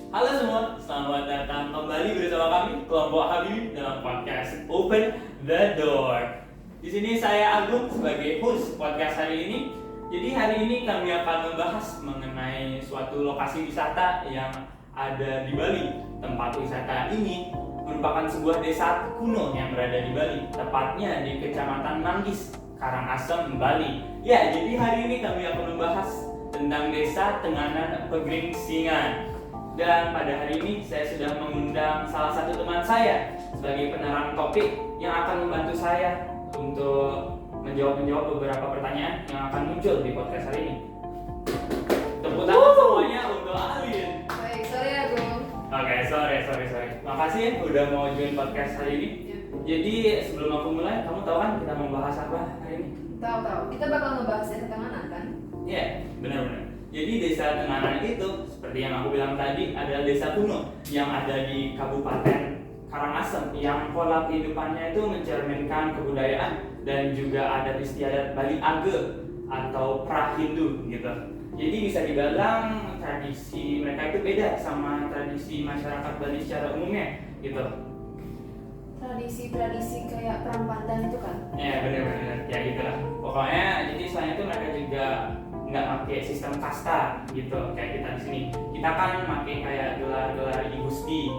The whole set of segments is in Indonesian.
Halo semua, selamat datang kembali bersama kami kelompok Habibie dalam podcast Open the Door. Di sini saya Agung sebagai host podcast hari ini. Jadi hari ini kami akan membahas mengenai suatu lokasi wisata yang ada di Bali. Tempat wisata ini merupakan sebuah desa kuno yang berada di Bali, tepatnya di Kecamatan Manggis, Karangasem, Bali. Ya, jadi hari ini kami akan membahas tentang desa Tenganan Pegeringsingan. Dan pada hari ini saya sudah mengundang salah satu teman saya sebagai penerang topik yang akan membantu saya untuk menjawab beberapa pertanyaan yang akan muncul di podcast hari ini. Tepuk tangan semuanya untuk Alin. Baik, sorry Agung. Oke, sorry. Makasih ya udah mau join podcast hari ini. Jadi sebelum aku mulai, kamu tahu kan kita mau bahas apa hari ini? Tahu. Kita bakal ngebahas desa Tenganan kan? Iya, benar. Jadi desa Tenganan itu seperti yang aku bilang tadi adalah desa kuno yang ada di Kabupaten Karangasem yang pola kehidupannya itu mencerminkan kebudayaan dan juga adat istiadat Bali Age atau pra-Hindu gitu. Jadi bisa dibilang tradisi mereka itu beda sama tradisi masyarakat Bali secara umumnya gitu. Tradisi kayak perang pandan itu kan? Ya benar, ya gitu lah. Pokoknya jadi selain itu mereka juga nggak pakai sistem kasta gitu kayak kita di sini. Kita kan pakai kayak gelar-gelar I Gusti,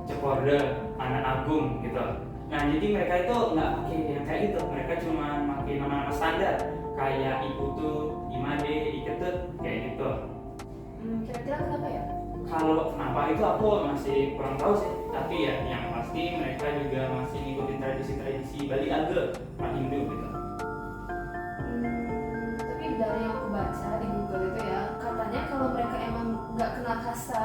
Ceporde, Anak Agung gitu. Nah jadi mereka itu nggak pakai yang kayak gitu. Mereka cuma pakai nama-nama standar kayak I Putu, I Made, I Ketut kayak gitu. Kira-kira kenapa ya? Kalau kenapa itu aku masih kurang tahu sih. Tapi ya yang pasti mereka juga masih ngikutin tradisi-tradisi Bali Age, pra-Hindu gitu. Tapi dari yang aku baca di Google itu ya, katanya kalau mereka emang nggak kena kasta,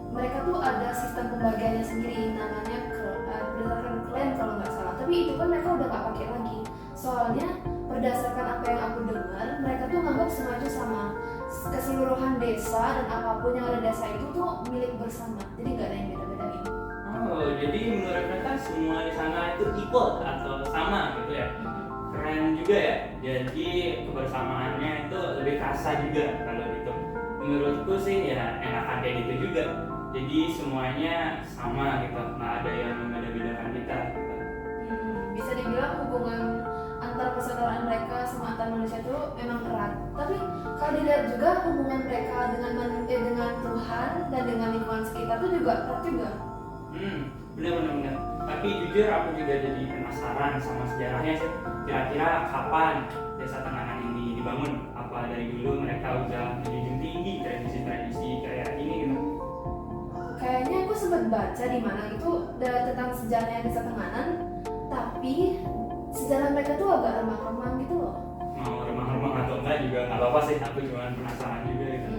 mereka tuh ada sistem pembagiannya sendiri, namanya berdasarkan klan kalau nggak salah. Tapi itu kan mereka udah nggak pakai lagi. Soalnya berdasarkan apa yang aku dengar, mereka tuh nganggap semua sama keseluruhan desa dan apapun yang ada desa itu tuh milik bersama. Jadi nggak ada yang beda-bedain. Oh, jadi menurut mereka semua di sana itu equal atau sama gitu ya? Keren juga ya. Jadi kebersamaannya itu lebih kerasa juga kalau gitu. Menurutku sih ya enakan kayak gitu juga. Jadi semuanya sama gitu, nggak ada yang membeda-bedakan kita. Gitu. Bisa dibilang hubungan antar persaudaraan mereka sama antar manusia itu emang erat. Tapi kalau dilihat juga hubungan mereka dengan Tuhan dan dengan lingkungan sekitar itu juga erat juga. Benar. Tapi jujur aku juga jadi penasaran sama sejarahnya sih. Kira-kira kapan desa Tenganan ini dibangun? Apa dari dulu mereka udah menjunjung tinggi tradisi-tradisi kayak ini gitu? Kayaknya aku sempat baca di mana itu tentang sejarahnya desa Tenganan, tapi sejarah mereka tuh agak remang-remang gitu loh. Mau remang-remang atau enggak juga nggak apa-apa sih. Aku cuma penasaran juga gitu.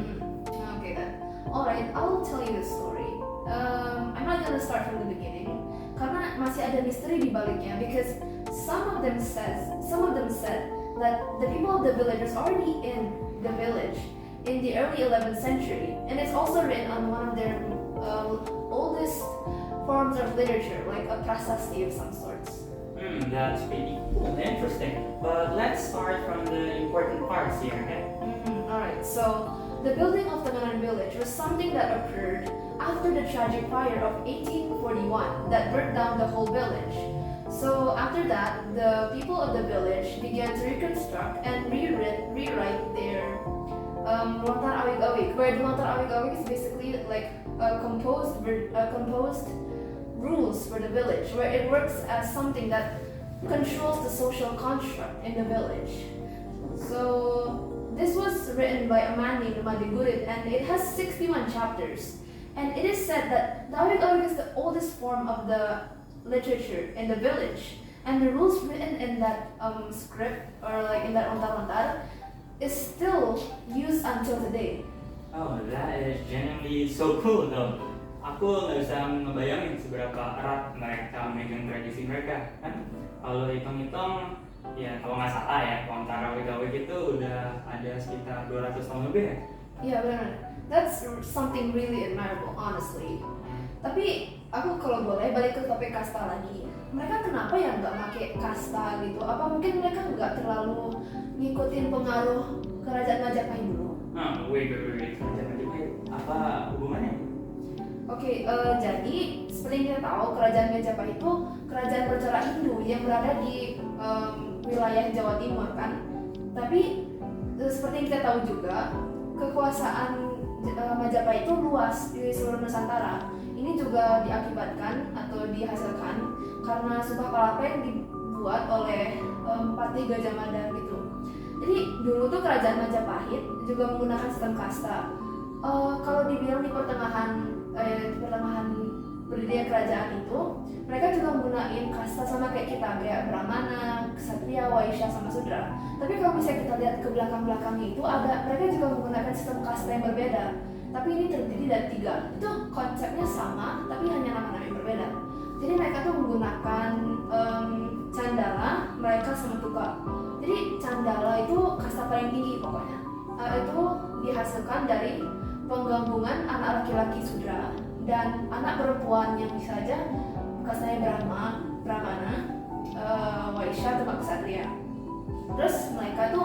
Okay then. Alright, I'll tell you the story. I'm not gonna start from the beginning karena masih ada misteri di baliknya. Because some of them said that the people of the village was already in the village in the early 11th century, and it's also written on one of their oldest forms of literature, like a prasasti of some sorts. That's pretty cool and interesting. But let's start from the important parts here, okay? Alright, so the building of Tenganan village was something that occurred after the tragic fire of 1841 that burnt down the whole village. So after that, the people of the village began to reconstruct and rewrite their Lontar Awig-Awig, where the Lontar Awig-Awig is basically like a composed rules for the village, where it works as something that controls the social construct in the village. So this was written by a man named Madigurit, and it has 61 chapters. And it is said that the Awig-Awig is the oldest form of the literature in the village, and the rules written in that script or like in that lontar-lontar is still used until today. Oh, that is genuinely so cool though. Aku nggak bisa ngebayangin seberapa erat mereka megang tradisi mereka kan. Kalau hitung-hitung, ya kalau nggak salah ya, lontar Awig-Awig itu udah ada sekitar 200 tahun lebih ya. Iya benar. That's something really admirable, honestly. Tapi aku kalau boleh balik ke topik kasta lagi. Mereka kenapa ya nggak pakai kasta gitu? Apa mungkin mereka nggak terlalu ngikutin pengaruh kerajaan Majapahit dulu? Wait. Kerajaan Majapahit apa hubungannya? Oke, jadi seperti yang kita tahu, kerajaan Majapahit itu kerajaan bercorak Hindu yang berada di wilayah Jawa Timur kan. Tapi seperti yang kita tahu juga, kekuasaan Majapahit itu luas di seluruh Nusantara. Ini juga diakibatkan atau dihasilkan karena Sumpah Palapa yang dibuat oleh Patih Gajah Mada gitu. Jadi dulu tuh kerajaan Majapahit juga menggunakan sistem kasta. Kalau dibilang di pertengahan berdirinya kerajaan itu, mereka juga menggunakan kasta sama kayak kita, kayak Brahmana, Ksatria, Waisya, sama Sudra. Tapi kalau misalnya kita lihat ke belakang-belakangnya itu mereka juga menggunakan sistem kasta yang berbeda. Tapi ini terdiri dari 3. Itu konsepnya sama, tapi hanya nama-nama yang berbeda. Jadi mereka tuh menggunakan Candala, mereka sama Tuka. Jadi Candala itu kasta paling tinggi pokoknya. Itu dihasilkan dari penggabungan anak laki-laki Sudra dan anak perempuan yang bisa aja kastanya Brahmana, Waisya atau Ksatria. Terus mereka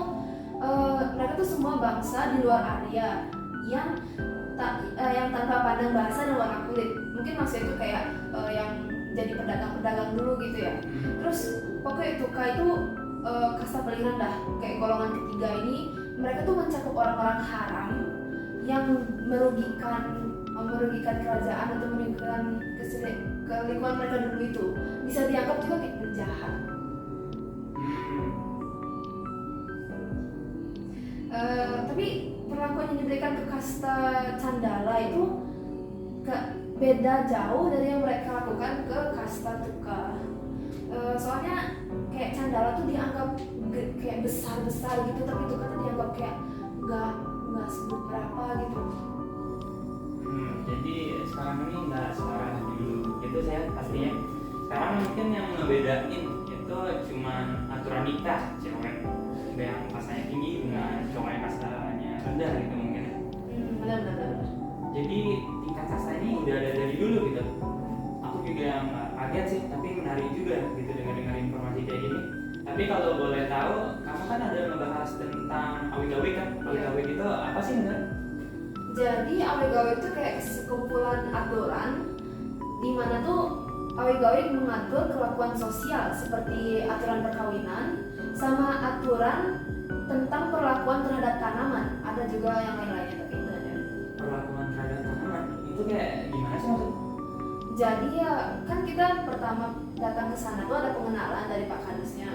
tuh semua bangsa di luar Arya yang tanpa pandang bahasa dan warna kulit. Mungkin maksudnya itu kayak yang jadi pedagang-pedagang dulu gitu ya. Terus pokoknya Tuka itu kasta paling rendah, kayak golongan ketiga ini. Mereka tuh mencakup orang-orang haram yang merugikan kerajaan atau merugikan lingkungan mereka dulu itu. Bisa dianggap juga kayak penjahat. Tapi perlakuan yang diberikan ke kasta Candala itu beda jauh dari yang mereka lakukan ke kasta Tuka. Soalnya kayak Candala tuh dianggap kayak besar-besar gitu, tapi Tuka tuh dianggap kayak nggak seberapa gitu. Jadi sekarang ini nggak separah dulu gitu saya pastinya. Sekarang mungkin yang ngebedain itu cuman aturan nikah cewek yang kastanya tinggi dengan cowok yang kastanya rendah gitu mungkin. Benar. Jadi tingkat kasta ini udah ada dari dulu gitu. Aku juga nggak kaget sih, tapi menarik juga gitu dengar informasi kayak gini. Tapi kalau boleh tahu, kamu kan ada ngebahas tentang Awi-Gawi kan? Awi-Gawi itu apa sih benar? Jadi Awi-Gawi itu kayak sekumpulan aturan di mana tuh Awi-Gawi mengatur kelakuan sosial seperti aturan perkawinan sama aturan tentang perlakuan terhadap tanaman. Ada juga yang lain-lainnya tapi itu aja. Perlakuan terhadap tanaman itu kayak gimana sih maksudnya? Jadi ya kan kita pertama datang ke sana tuh ada pengenalan dari Pak Kadusnya.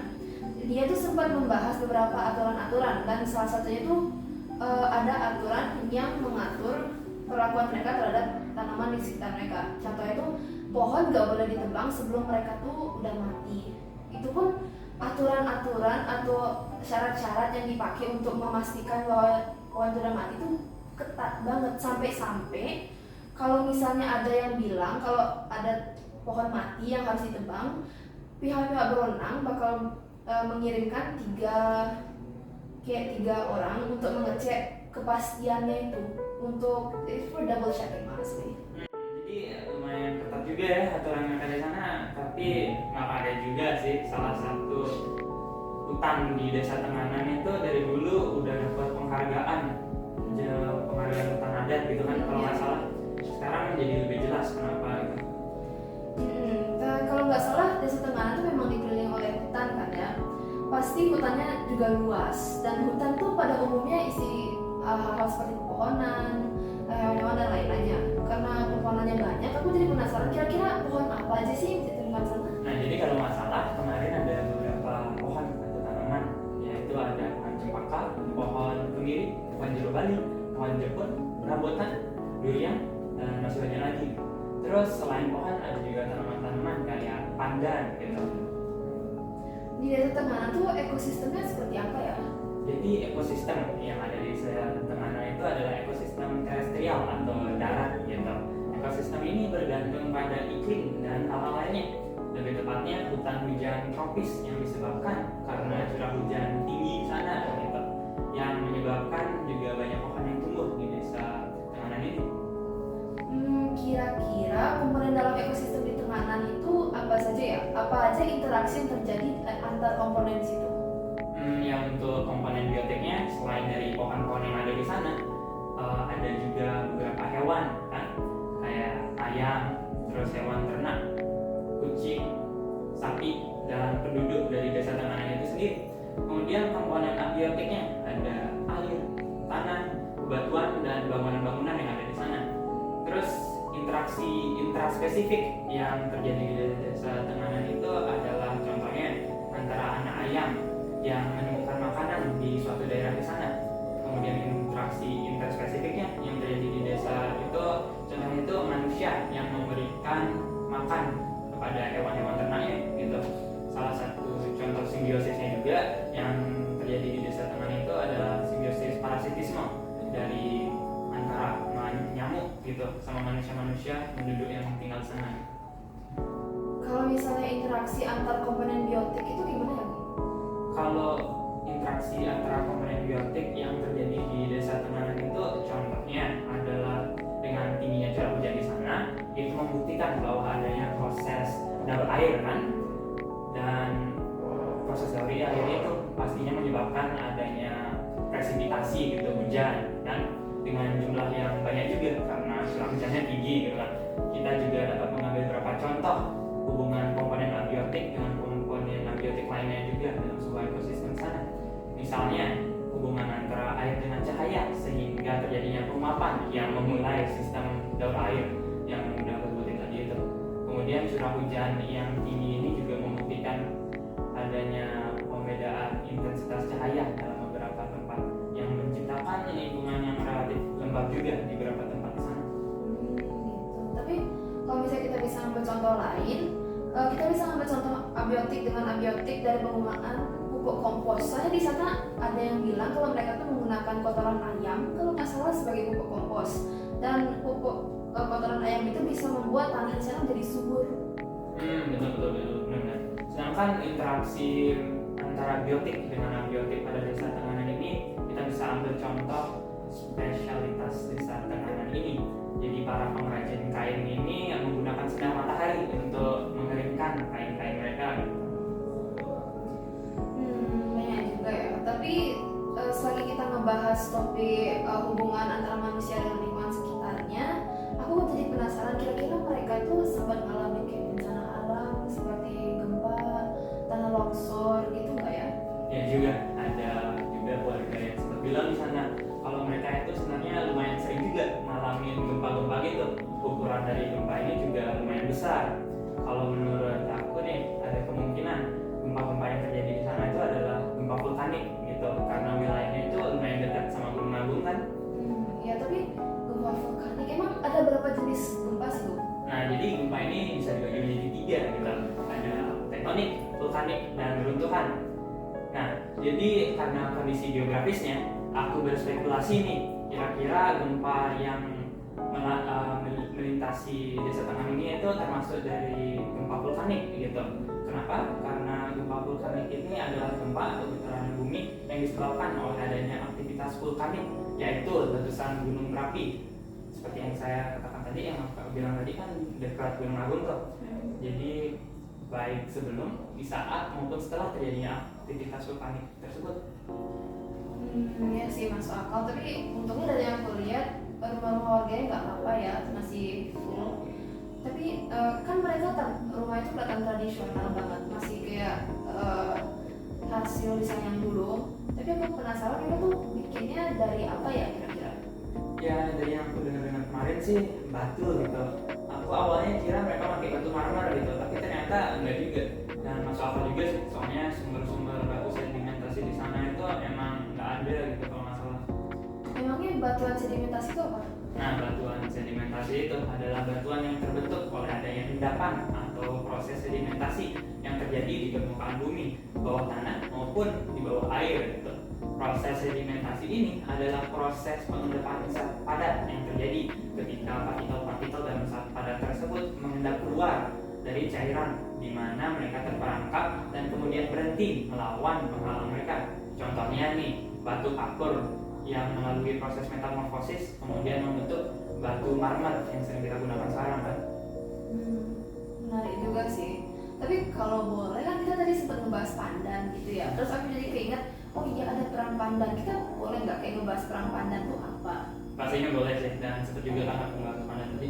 Dia tuh sempat membahas beberapa aturan-aturan dan salah satunya tuh ada aturan yang mengatur perlakuan mereka terhadap tanaman di sekitar mereka. Contohnya tuh pohon gak boleh ditebang sebelum mereka tuh udah mati. Itu pun aturan-aturan atau syarat-syarat yang dipakai untuk memastikan bahwa pohon sudah mati itu ketat banget, sampai-sampai kalau misalnya ada yang bilang kalau ada pohon mati yang harus ditebang, pihak-pihak berwenang bakal mengirimkan tiga orang untuk mengecek kepastiannya itu untuk for double checking honestly. Jadi lumayan ketat juga ya aturan yang ada di sana, tapi nggak ada juga sih salah satu hutan di Desa Tenganan itu dari dulu udah dapat penghargaan hutan adat gitu kan kalau nggak salah. Sekarang jadi lebih jelas kenapa gitu. Kalau nggak salah Desa Tenganan itu memang dikelilingi oleh hutan kan ya. Pasti hutannya juga luas dan hutan tuh pada umumnya isi hal-hal seperti pepohonan, hewan-hewan dan lain-lainnya. Karena pepohonannya banyak, aku jadi penasaran kira-kira pohon apa aja sih yang bisa ditemukan sana. Nah jadi kalau nggak salah kemarin ada beberapa pohon atau tanaman, yaitu ada pohon cempaka, pohon kemiri, pohon jeruk bali, pohon jepun, rambutan, durian, dan masih banyak lagi. Terus selain pohon ada juga tanaman-tanaman kayak pandan gitu. Di Desa Tenganan tuh ekosistemnya seperti apa ya? Jadi ekosistem yang ada di Desa Tenganan itu adalah ekosistem terestrial atau darat gitu. Ekosistem ini bergantung pada iklim dan hal-hal lainnya. Lebih tepatnya hutan hujan tropis yang disebabkan karena curah hujan tinggi di sana gitu. Yang menyebabkan juga banyak pohon yang tumbuh di Desa Tenganan ini. Kira-kira komponen dalam ekosistem di Tenganan itu apa saja ya? Apa aja interaksi yang terjadi antar komponen di situ? Yang untuk komponen biotiknya selain dari pohon-pohon yang ada di sana, ada juga beberapa hewan kan, kayak terus hewan ternak, kucing, sapi, dan penduduk dari desa Tenganan itu sendiri. Kemudian komponen abiotiknya ada air, tanah, bebatuan, dan bangunan-bangunan yang ada di sana. Terus interaksi intraspesifik yang terjadi di desa Tenganan itu adalah contohnya antara anak ayam yang menemukan makanan di suatu daerah di sana. Kemudian interaksi interspesifiknya yang terjadi di desa itu contohnya itu manusia yang memberikan makan kepada hewan-hewan ternaknya gitu. Salah satu contoh simbiosisnya juga yang terjadi di desa Tenganan itu adalah simbiosis parasitisme dari antara nyamuk gitu sama manusia-manusia penduduk yang tinggal di sana. Kalau misalnya interaksi antar komponen biotik itu gimana ya? Kalau interaksi antara komponen biotik yang terjadi di desa Tenganan itu contohnya adalah dengan tingginya curah hujan di sana, itu membuktikan bahwa adanya proses daur air kan, dan proses daur air itu pastinya menyebabkan adanya presipitasi gitu, hujan, dan dengan jumlah yang banyak juga karena curah hujannya tinggi gitu kan. Kita juga dapat mengambil beberapa contoh hubungan komponen abiotik dengan komponen abiotik lainnya juga dalam sebuah ekosistem sana. Misalnya hubungan antara air dengan cahaya sehingga terjadinya penguapan yang memulai sistem daur air yang sudah bersebutin tadi itu. Kemudian curah hujan yang tinggi ini juga membuktikan adanya pembedaan intensitas cahaya dalam beberapa tempat yang menciptakan lingkungan yang relatif lembab juga di beberapa tempat di sana. Gitu. Tapi kalau misalnya kita bisa ambil contoh lain, kita bisa ambil contoh abiotik dengan abiotik dari penggunaan pupuk kompos. Soalnya di sana ada yang bilang kalau mereka tuh menggunakan kotoran ayam kalau nggak salah sebagai pupuk kompos, dan pupuk kotoran ayam itu bisa membuat tanah di sana menjadi subur. Betul benar. Sedangkan interaksi antara biotik dengan abiotik pada desa Tenganan ini kita bisa ambil contoh spesialitas desa Tenganan ini. Jadi para pengrajin kain ini yang menggunakan sinar matahari untuk mengeringkan kain-kain mereka. Banyak juga ya. Tapi selagi kita ngebahas topik hubungan antara manusia dengan lingkungan sekitarnya, aku jadi penasaran kira-kira mereka tuh sempat ngalamin kayak bencana alam seperti gempa, tanah longsor gitu nggak ya? Ya juga ada juga warga yang sempat bilang di sana kalau mereka itu sebenarnya lumayan sering juga ngalamin gempa-gempa gitu. Ukuran dari gempa ini juga lumayan besar. Kalau menurut aku nih ada kemungkinan gempa-gempa yang terjadi di sana itu adalah gempa vulkanik gitu, karena wilayahnya itu lumayan dekat sama Gunung Agung kan. Ya tapi gempa vulkanik emang ada berapa jenis gempa sih Bu? Nah jadi gempa ini bisa dibagi menjadi 3 gitu. Ada tektonik, vulkanik, dan runtuhan. Nah jadi karena kondisi geografisnya, aku berspekulasi nih kira-kira gempa yang melintasi desa Tenganan ini itu termasuk dari gempa vulkanik gitu. Kenapa? Karena gempa vulkanik ini adalah gempa atau getaran bumi yang disebabkan oleh adanya aktivitas vulkanik, yaitu letusan gunung berapi. Seperti yang saya katakan tadi, yang aku bilang tadi kan dekat Gunung Agung tuh. Jadi baik sebelum, di saat maupun setelah terjadinya aktivitas vulkanik tersebut. Ya sih masuk akal, tapi untungnya dari yang aku lihat rumah-rumah warganya nggak apa-apa ya, masih full. Tapi kan mereka rumah itu kelihatan tradisional banget, masih kayak hasil desain yang dulu. Tapi aku penasaran mereka tuh bikinnya dari apa ya kira-kira? Ya dari yang aku dengar kemarin sih batu gitu. Aku awalnya kira mereka pakai batu marmer gitu, tapi ternyata enggak juga. Dan masuk akal juga sih, soalnya sumber-sumber batu sedimentasi di sana itu emang nggak ada gitu kalau nggak salah. Emangnya batuan sedimentasi itu apa? Nah, batuan sedimentasi itu adalah batuan yang terbentuk oleh adanya endapan atau proses sedimentasi yang terjadi di permukaan bumi, bawah tanah maupun di bawah air gitu. Proses sedimentasi ini adalah proses pengendapan zat padat yang terjadi ketika partikel-partikel dalam zat padat tersebut mengendap keluar dari cairan di mana mereka terperangkap dan kemudian berhenti melawan penghalang mereka. Contohnya nih, batu kapur yang melalui proses metamorfosis kemudian membentuk batu marmer yang sering kita gunakan sekarang kan. Menarik juga sih. Tapi kalau boleh kan kita tadi sempat ngebahas pandan gitu ya. Terus aku jadi keinget, oh iya ada perang pandan. Kita boleh nggak kayak ngebahas perang pandan tuh apa? Pastinya boleh sih, dan sempat juga kan aku ngebahas pandan tadi.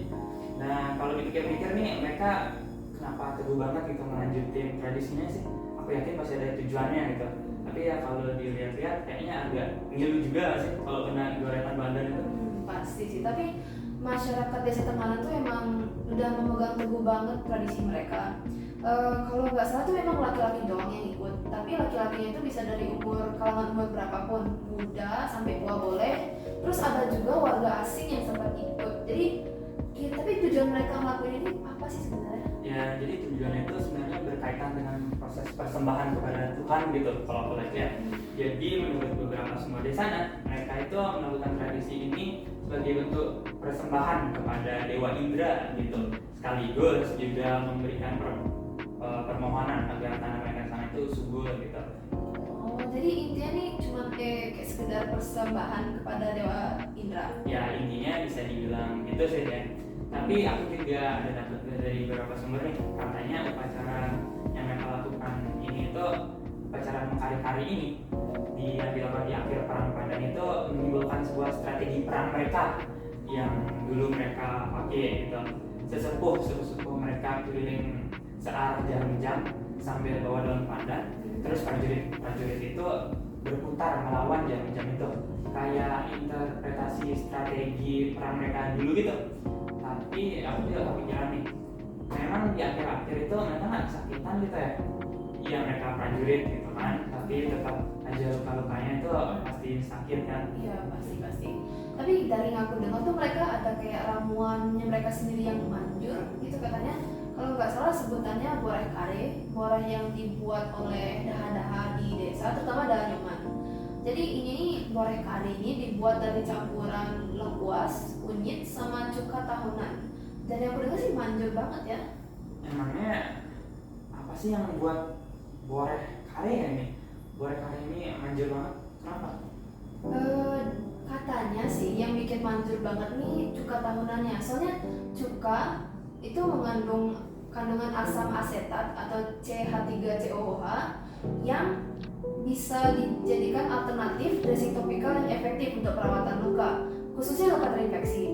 Nah kalau gitu pikir-pikir nih mereka kenapa teguh banget gitu melanjutin tradisinya sih. Aku yakin pasti ada tujuannya gitu. Tapi ya kalau dilihat-lihat kayaknya agak ngilu juga nggak sih kalau kena gorengan badan itu. Pasti sih, tapi masyarakat desa Tenganan tuh emang udah memegang teguh banget tradisi mereka. Kalau nggak salah tuh memang laki-laki doang yang ikut, tapi laki-lakinya itu bisa dari kalangan umur berapapun, muda sampai tua boleh. Terus ada juga warga asing yang sempat ikut. Jadi tapi tujuan mereka ngelakuin ini apa sih sebenarnya? Ya, jadi tujuannya itu sebenarnya berkaitan dengan proses persembahan kepada Tuhan gitu kalau aku lihat ya. Jadi menurut beberapa sumber di sana, mereka itu melakukan tradisi ini sebagai bentuk persembahan kepada Dewa Indra gitu. Sekaligus juga memberikan permohonan agar tanah mereka sana itu subur gitu. Oh, jadi intinya nih cuma kayak sekedar persembahan kepada Dewa Indra. Ya, intinya bisa dibilang gitu sih ya. Tapi aku juga ada dapat dari beberapa sumber nih, katanya upacara yang mereka lakukan ini itu upacara mengkari-kari ini yang dilakukan di akhir perang Pandan itu menimbulkan sebuah strategi perang mereka yang dulu mereka pakai gitu. Sesepuh mereka keliling searah jarum jam sambil bawa daun pandan, terus prajurit itu berputar melawan jarum jam itu, kayak interpretasi strategi perang mereka dulu gitu. Tapi aku juga kepikiran nih, memang di akhir-akhir itu mereka nggak kesakitan gitu ya. Iya, mereka prajurit gitu kan, tapi tetap aja luka-lukanya itu pasti sakit kan. Iya, pasti. Tapi dari yang aku dengar tuh mereka ada kayak ramuannya mereka sendiri yang manjur gitu katanya. Kalau nggak salah sebutannya boreh kare, boreh yang dibuat oleh daha-daha di desa, terutama daha Nyoman. Jadi ini boreh kare ini dibuat dari campuran lengkuas, kunyit, sama cuka tahunan. Dan yang aku dengar sih manjur banget ya. Emangnya apa sih yang membuat boreh kare ya ini? Boreh kare ini manjur banget, kenapa? Katanya sih yang bikin manjur banget nih cuka tahunannya. Soalnya cuka itu mengandung kandungan asam asetat atau CH3COOH yang bisa dijadikan alternatif dressing topikal yang efektif untuk perawatan luka, khususnya luka terinfeksi.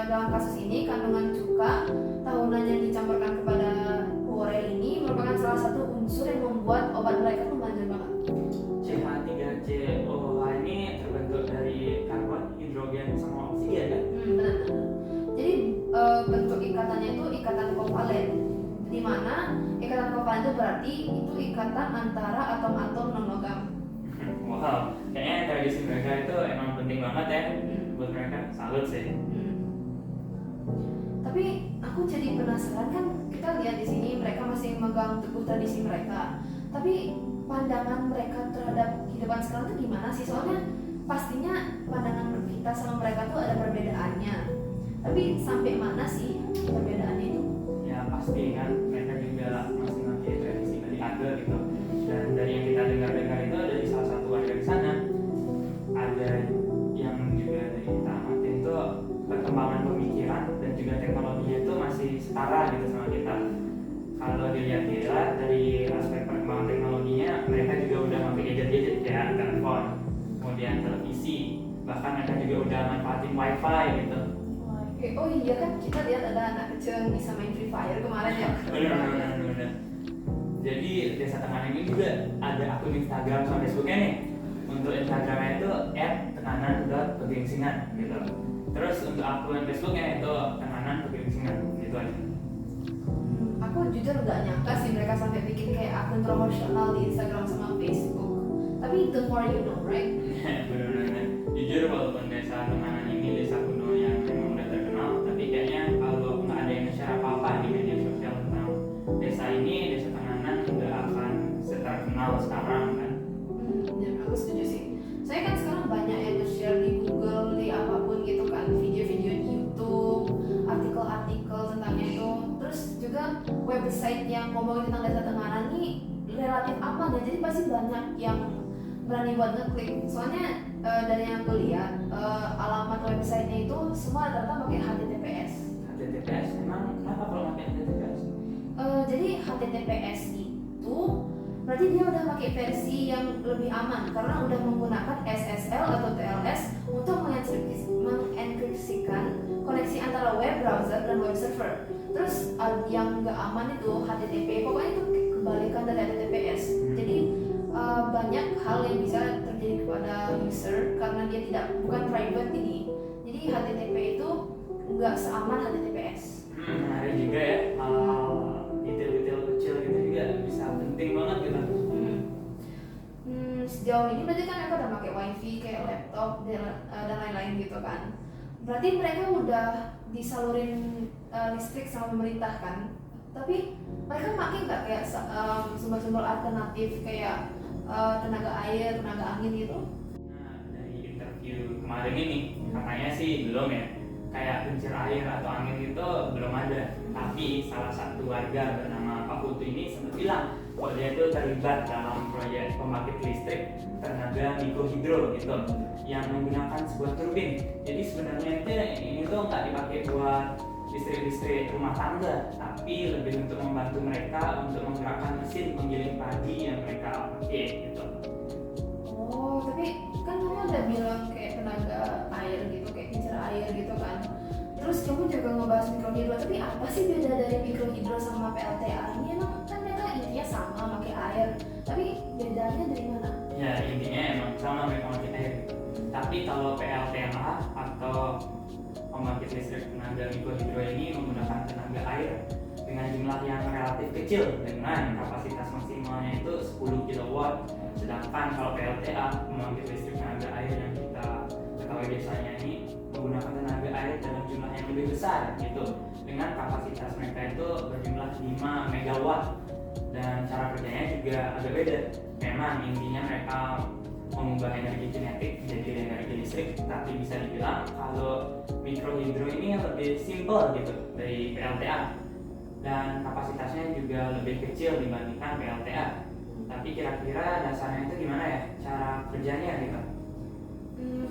Dalam kasus ini kandungan cuka tahunan yang dicampurkan kepada boreh ini merupakan salah satu unsur yang membuat obat mereka tuh manjur banget. CH3COOH ini terbentuk dari karbon, hidrogen, sama oksigen kan? Benar. Jadi bentuk ikatannya itu ikatan kovalen, di mana ikatan kovalen itu berarti itu ikatan antara atom-atom non-logam. Wow, kayaknya tradisi mereka itu emang penting banget ya buat mereka. Salut sih. Tapi aku jadi penasaran, kan kita lihat di sini mereka masih memegang teguh tradisi mereka. Tapi pandangan mereka terhadap kehidupan sekarang itu gimana sih? Soalnya pastinya pandangan kita sama mereka tuh ada perbedaannya. Tapi sampai mana sih perbedaannya itu? Ya pasti kan, mereka juga masih pakai tradisi dari ada gitu. Dan dari yang kita dengar itu dari salah satu warga di sana, ada yang juga dari kita amati itu perkembangan pemikiran dan juga teknologinya itu masih setara gitu sama kita. Kalau dilihat dari aspek perkembangan teknologinya, mereka juga udah pakai gadget-gadget kayak telepon, kemudian televisi, bahkan mereka juga udah manfaatin wifi gitu. Oh iya kan, kita lihat ada anak kecil yang bisa main Free Fire kemarin ya. Benar. Jadi desa Tenganan ini juga ada akun Instagram sama Facebooknya nih. Untuk Instagramnya itu @tenganan.pegengsingan gitu. Terus untuk akun Facebooknya itu Tenganan.pegengsingan gitu aja. Aku jujur nggak nyangka sih mereka sampai bikin kayak akun promosional di Instagram sama Facebook. Tapi the more you know, right? Benar. Jujur walaupun desa Tenganan ini desa kuno yang memang udah terkenal, tapi kayaknya kalau nggak ada yang share apa-apa di media sosial tentang desa ini, desa Tenganan nggak akan terkenal sekarang kan? Ya, aku setuju sih. Saya kan sekarang banyak yang share di Google, di apapun gitu kan, video-video di YouTube, artikel-artikel tentang itu. Terus juga website yang ngomongin tentang desa Tenganan ini relatif aman ya, jadi pasti banyak yang berani buat ngeklik. Soalnya dari yang aku lihat alamat websitenya itu semua rata-rata pakai HTTPS. HTTPS, emang kenapa kalau pakai HTTPS? Jadi HTTPS itu berarti dia udah pakai versi yang lebih aman karena udah menggunakan SSL atau TLS untuk mengenkripsikan koneksi antara web browser dan web server. Terus yang nggak aman itu HTTP, pokoknya itu kebalikan dari HTTPS. Jadi banyak hal yang bisa terjadi kepada user karena dia bukan private ini. Jadi HTTP itu nggak seaman HTTPS. Menarik juga ya, detail-detail kecil gitu juga bisa penting banget gitu. Sejauh ini berarti kan mereka udah pakai wifi kayak laptop dan lain-lain gitu kan. Berarti mereka udah disalurin listrik sama pemerintah kan. Tapi mereka pakai nggak kayak sumber-sumber alternatif kayak tenaga air, tenaga angin gitu? Nah, dari interview kemarin ini katanya sih belum ya. Kayak kincir air atau angin itu belum ada. Tapi salah satu warga bernama Pak Putu ini sempat bilang kalau dia itu terlibat dalam proyek pembangkit listrik tenaga mikrohidro gitu yang menggunakan sebuah turbin. Jadi sebenarnya ini tuh nggak dipakai buat listrik rumah tangga, tapi lebih untuk membantu mereka untuk menggerakkan mesin penggiling padi yang mereka pakai gitu. Oh, tapi kan kamu udah bilang kayak tenaga air gitu, kayak kincir air gitu kan. Terus kamu juga ngebahas mikrohidro, tapi apa sih beda dari mikrohidro sama PLTA? Ini emang kan mereka intinya sama pakai air, tapi bedanya dari mana? Ya intinya emang sama mereka pakai air. Tapi kalau PLTA atau pembangkit listrik tenaga mikrohidro ini menggunakan tenaga air dengan jumlah yang relatif kecil dengan kapasitas maksimalnya itu 10 kW. Sedangkan kalau PLTA pembangkit listrik tenaga air yang kita ketahui biasanya ini menggunakan tenaga air dalam jumlah yang lebih besar gitu dengan kapasitas mereka itu berjumlah 5 MW dan cara kerjanya juga agak beda. Memang intinya mereka mengubah energi kinetik menjadi energi listrik, tapi bisa dibilang kalau mikrohidro ini lebih simpel gitu dari PLTA dan kapasitasnya juga lebih kecil dibandingkan PLTA. Tapi kira-kira dasarnya itu gimana ya cara kerjanya gitu?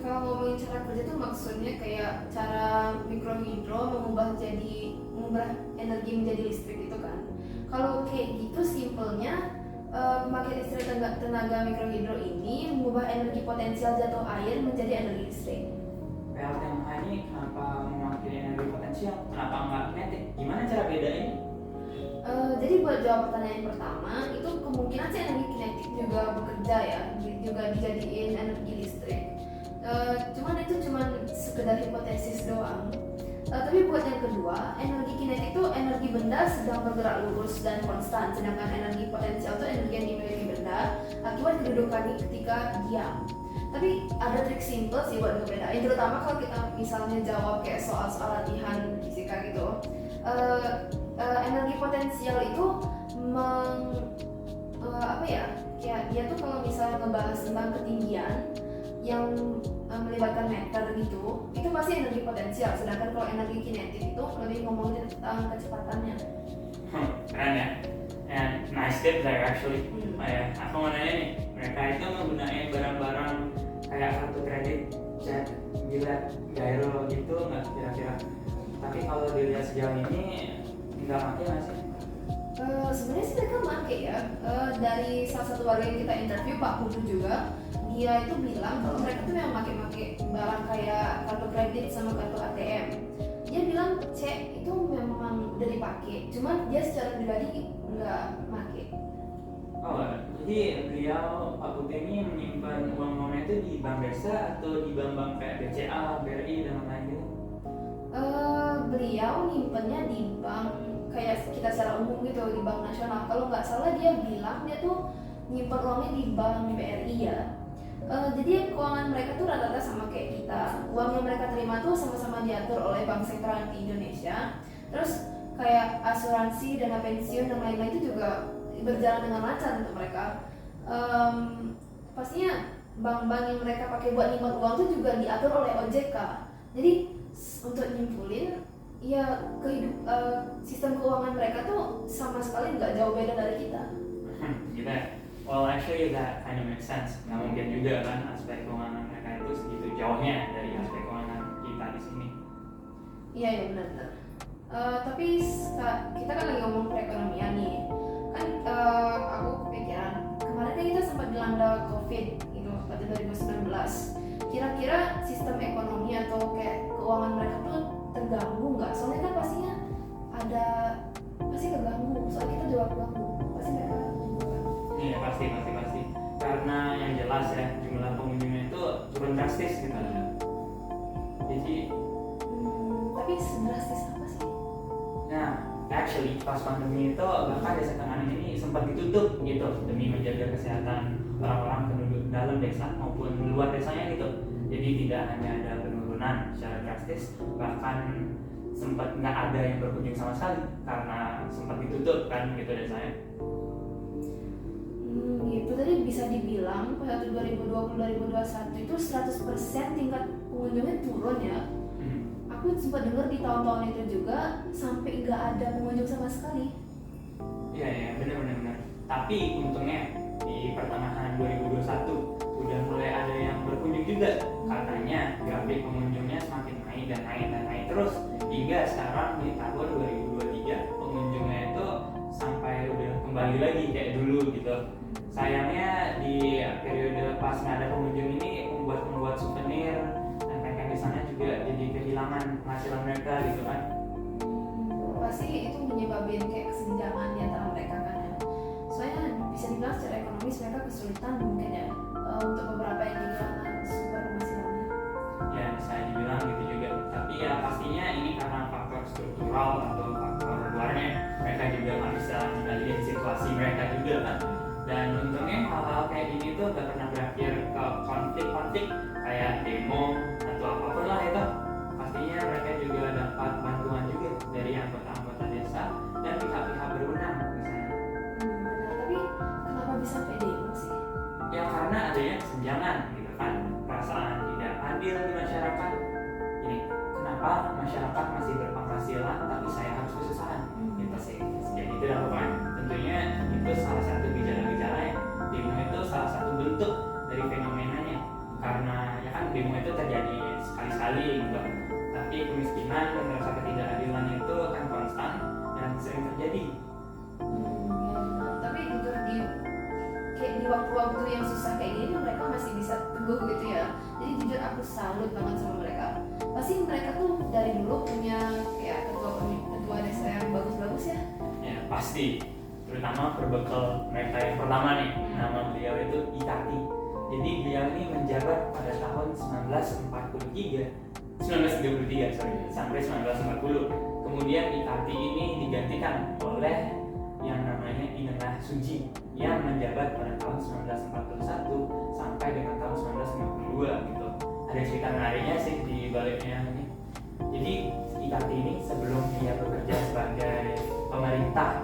Kalau ngomongin cara kerja itu maksudnya kayak cara mikrohidro mengubah energi menjadi listrik itu kan. Kalau kayak gitu simpelnya pembangkit listrik tenaga mikrohidro ini mengubah energi potensial jatuh air menjadi energi listrik. PLTMH ini kenapa mewakili energi potensial? Kenapa nggak kinetik? Gimana cara bedain? Jadi buat jawab pertanyaan yang pertama, itu kemungkinan sih energi kinetik juga bekerja ya, juga dijadiin energi listrik. Cuman itu sekedar hipotesis doang. Tapi buat yang kedua, energi kinetik itu energi benda sedang bergerak lurus dan konstan, sedangkan energi potensial itu energi yang dimiliki benda akibat kedudukannya ketika diam. Tapi ada trik simple sih buat ngebedain, terutama kalau kita misalnya jawab kayak soal-soal latihan fisika gitu. Energi potensial itu kayak dia tuh kalau misalnya ngebahas tentang ketinggian yang melibatkan meter gitu, itu pasti energi potensial. Sedangkan kalau energi kinetik itu lebih ngomongin tentang kecepatannya. Keren ya. And nice tip there actually. Aku mau nanya nih, mereka itu menggunakan barang-barang kayak kartu kredit, cek, bilet, gyro gitu nggak kira-kira? Tapi kalau dilihat sejauh ini nggak pakai nggak sih? Sebenarnya sih mereka pakai ya. Dari salah satu warga yang kita interview, Pak Putu juga, dia itu bilang kalau mereka tuh memang pakai barang kayak kartu kredit sama kartu ATM. Dia bilang cek itu memang udah dipakai, cuman dia secara pribadi nggak pakai. Oh, jadi beliau Pak Putu ini menyimpan uang-uangnya itu di bank desa atau di bank-bank kayak BCA, BRI dan lain-lain gitu? Beliau nyimpennya di bank kayak kita secara umum gitu, di bank nasional. Kalau nggak salah dia bilang dia tuh nyimpen uangnya di bank BRI ya. Jadi keuangan mereka tuh rata-rata sama kayak kita. Uang yang mereka terima tuh sama-sama diatur oleh bank sentral di Indonesia. Terus kayak asuransi, dana pensiun dan lain-lain itu juga berjalan dengan lancar untuk mereka. Pastinya bank-bank yang mereka pakai buat nyimpan uang tuh juga diatur oleh OJK. Jadi untuk nyimpulin ya sistem keuangan mereka tuh sama sekali nggak jauh beda dari kita. Gitu ya. Well, actually that kind of makes sense. Nggak mungkin juga kan aspek keuangan mereka itu segitu jauhnya dari aspek keuangan kita di sini. Iya ya benar-benar. Tapi kita kan lagi ngomong perekonomian nih. Kan aku kepikiran kemarin kan kita sempat dilanda COVID gitu pada 2019. Kira-kira sistem ekonomi atau kayak keuangan mereka tuh terganggu nggak? Soalnya kan pastinya pasti keganggu. Soalnya kita juga keganggu. Pasti mereka juga kan. Iya pasti. Karena yang jelas ya jumlah pengunjungnya itu turun drastis gitu. Jadi tapi sedrastis apa sih? nah, actually pas pandemi itu bahkan desa Tenganan ini sempat ditutup gitu demi menjaga kesehatan orang-orang penduduk dalam desa maupun luar desanya gitu. Jadi tidak hanya ada penurunan secara drastis, bahkan sempat nggak ada yang berkunjung sama sekali karena sempat ditutup kan gitu desanya. Gitu tadi bisa dibilang pada 2020-2021 itu 100% tingkat pengunjungnya turun ya. Aku sempat dengar di tahun-tahun itu juga sampai nggak ada pengunjung sama sekali. Iya benar. Tapi untungnya di pertengahan 2021 udah mulai ada yang berkunjung juga. Katanya grafik pengunjungnya semakin naik terus hingga sekarang di tahun 2023 pengunjungnya itu sampai udah kembali lagi kayak dulu gitu. Sayangnya di periode pas nggak ada pengunjung ini membuat souvenir dan kayak di sana juga jadi kehilangan penghasilan mereka gitu kan. Pasti itu menyebabkan kayak kesenjangan di antara mereka kan ya. Soalnya bisa dibilang secara ekonomis mereka kesulitan mungkin ya untuk beberapa yang kehilangan sumber penghasilannya. Ya bisa dibilang gitu juga. Tapi ya pastinya ini karena faktor struktural atau faktor luarnya. Mereka juga nggak bisa mengendalikan situasi mereka juga kan. Dan untungnya hal-hal kayak gini tuh gak pernah berakhir ke konflik kayak demo atau apapun lah itu. Pastinya mereka juga dapat bantuan juga dari anggota-anggota desa dan pihak-pihak berwenang di sana. Benar, tapi kenapa bisa kayak demo sih? Ya karena adanya kesenjangan gitu kan, perasaan tidak adil di masyarakat. Ini kenapa masyarakat masih berpenghasilan tapi saya harus kesusahan? Gitu sih. Jadi itu dah pokoknya. Tentunya itu salah satu gejala-gejalanya. Demo itu salah satu bentuk dari fenomenanya. Karena ya kan demo itu terjadi sekali-sekali gitu. Tapi kemiskinan dan rasa ketidakadilan itu kan konstan dan sering terjadi. Ya benar. Tapi jujur di waktu-waktu yang susah kayak gini mereka masih bisa teguh gitu ya. Jadi jujur aku salut banget sama mereka. Pasti mereka tuh dari dulu punya kayak ketua desa yang bagus-bagus ya. Ya pasti. Terutama berbekal mereka yang pertama nih, nama beliau itu Ikati. Jadi beliau ini menjabat pada tahun 1933 sampai 1940. Kemudian Ikati ini digantikan oleh yang namanya Inengah Suji yang menjabat pada tahun 1941 sampai dengan tahun 1952 gitu. Ada cerita menariknya sih di baliknya ini. Jadi Ikati ini sebelum dia bekerja sebagai pemerintah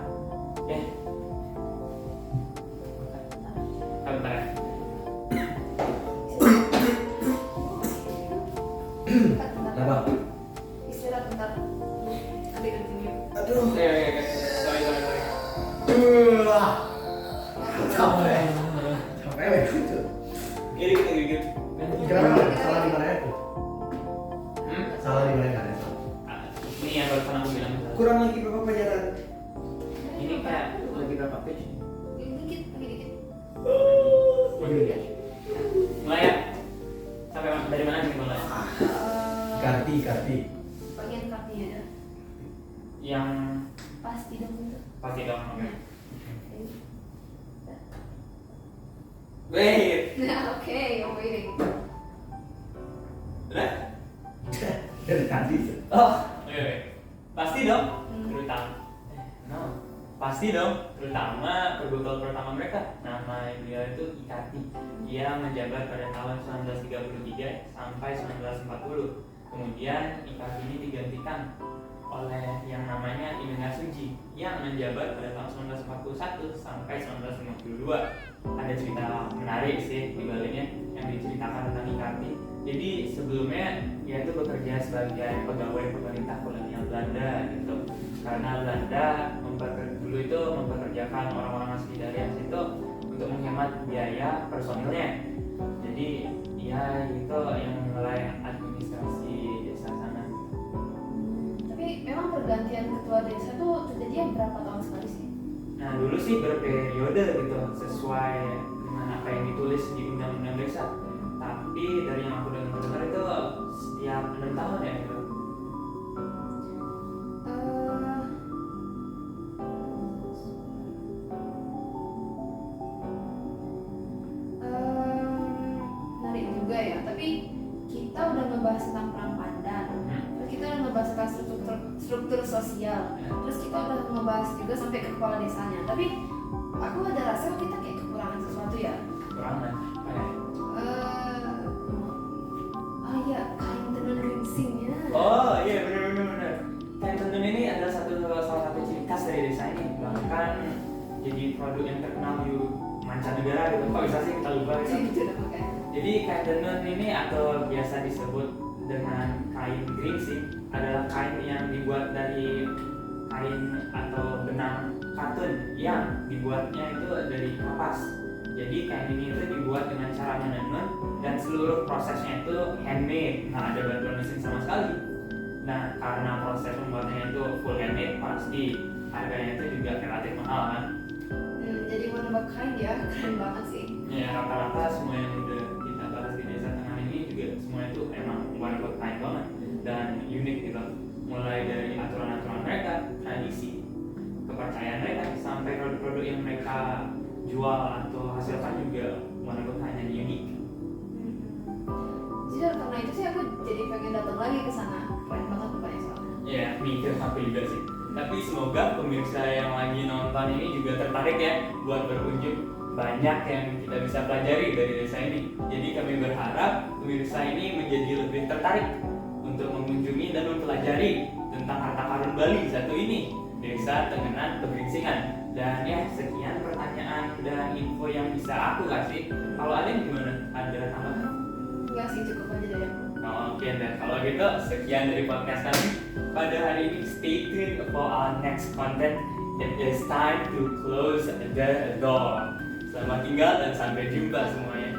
bentar ya. Apa? Istirahat bentar. Nanti continue. Aduh. Sorry. Capek gitu. Gini. Gimana? Salah di mana itu? Salah di mana kan itu? Ini yang barusan aku bilang. Kurang lagi berapa pelajaran? Ini kayak lagi berapa page? Dikit. Mulai ya. Sampai dari mana nih mulai? Karti. Bagian kartunya ada. Yang Pasti dong itu. pasti dong. Oke. Ya. Wait. Oke, I'm waiting. Udah? Dari tadi. Oh. Oke. Pasti dong. Pasti dong, terutama perbekal pertama mereka. Nama beliau itu Ikati. Ia menjabat pada tahun 1933 sampai 1940. Kemudian Ikati ini digantikan oleh yang namanya Inengah Suji yang menjabat pada tahun 1941 sampai 1952. Ada cerita menarik sih di baliknya yang diceritakan tentang Ikati. Jadi sebelumnya ia itu bekerja sebagai pegawai pemerintah kolonial Belanda gitu. Karena Belanda dulu itu mempekerjakan orang-orang asli dari situ untuk menghemat biaya personilnya. Jadi ia itu yang mulai administrasi desa sana. Tapi memang pergantian ketua desa tuh terjadi berapa tahun sekali sih? Nah dulu sih berperiode gitu sesuai dengan apa yang ditulis di undang-undang desa. Tapi dari yang aku dengar itu setiap 6 tahun ya gitu. struktur sosial. Terus kita udah ngebahas juga sampai ke kepala desanya. Tapi aku ada rasa kita kayak kekurangan sesuatu ya. Kekurangan. Iya, kain tenun geringsingnya. Oh iya benar. Kain tenun ini adalah salah satu ciri khas dari desa ini. Bahkan jadi produk yang terkenal di mancanegara gitu. Kok bisa sih kita lupa gitu? Gitu dah makanya. Jadi kain tenun ini atau biasa disebut dengan kain geringsing adalah kain yang dibuat dari kain atau benang katun yang dibuatnya itu dari kapas. Jadi kain ini itu dibuat dengan cara menenun dan seluruh prosesnya itu handmade, nggak ada bantuan mesin sama sekali. Nah karena proses pembuatannya itu full handmade, pasti harganya itu juga relatif mahal kan. Jadi mau nembak kain ya, keren banget sih. Ya rata-rata semua yang udah kita bahas di desa tengah ini juga semua itu emang warna kain banget dan unik gitu. Mulai dari aturan-aturan mereka, tradisi, kepercayaan mereka, sampai produk-produk yang mereka jual atau hasilkan juga warna kain yang unik. Jadi karena itu sih aku jadi pengen datang lagi ke sana. Keren banget pokoknya soalnya. Ya, mikir aku juga sih. Tapi semoga pemirsa yang lagi nonton ini juga tertarik ya buat berkunjung. Banyak yang kita bisa pelajari dari desa ini. Jadi kami berharap pemirsa ini menjadi lebih tertarik untuk mengunjungi dan mempelajari tentang harta karun Bali satu ini, Desa Tenganan Pegeringsingan. Dan ya sekian pertanyaan dan info yang bisa aku kasih. Kalau ada yang gimana? Ada tambahan? Enggak sih, cukup aja dari aku. Oke, dan kalau gitu sekian dari podcast kami pada hari ini. Stay tuned for our next content. It is time to close the door. Selamat tinggal dan sampai jumpa semuanya.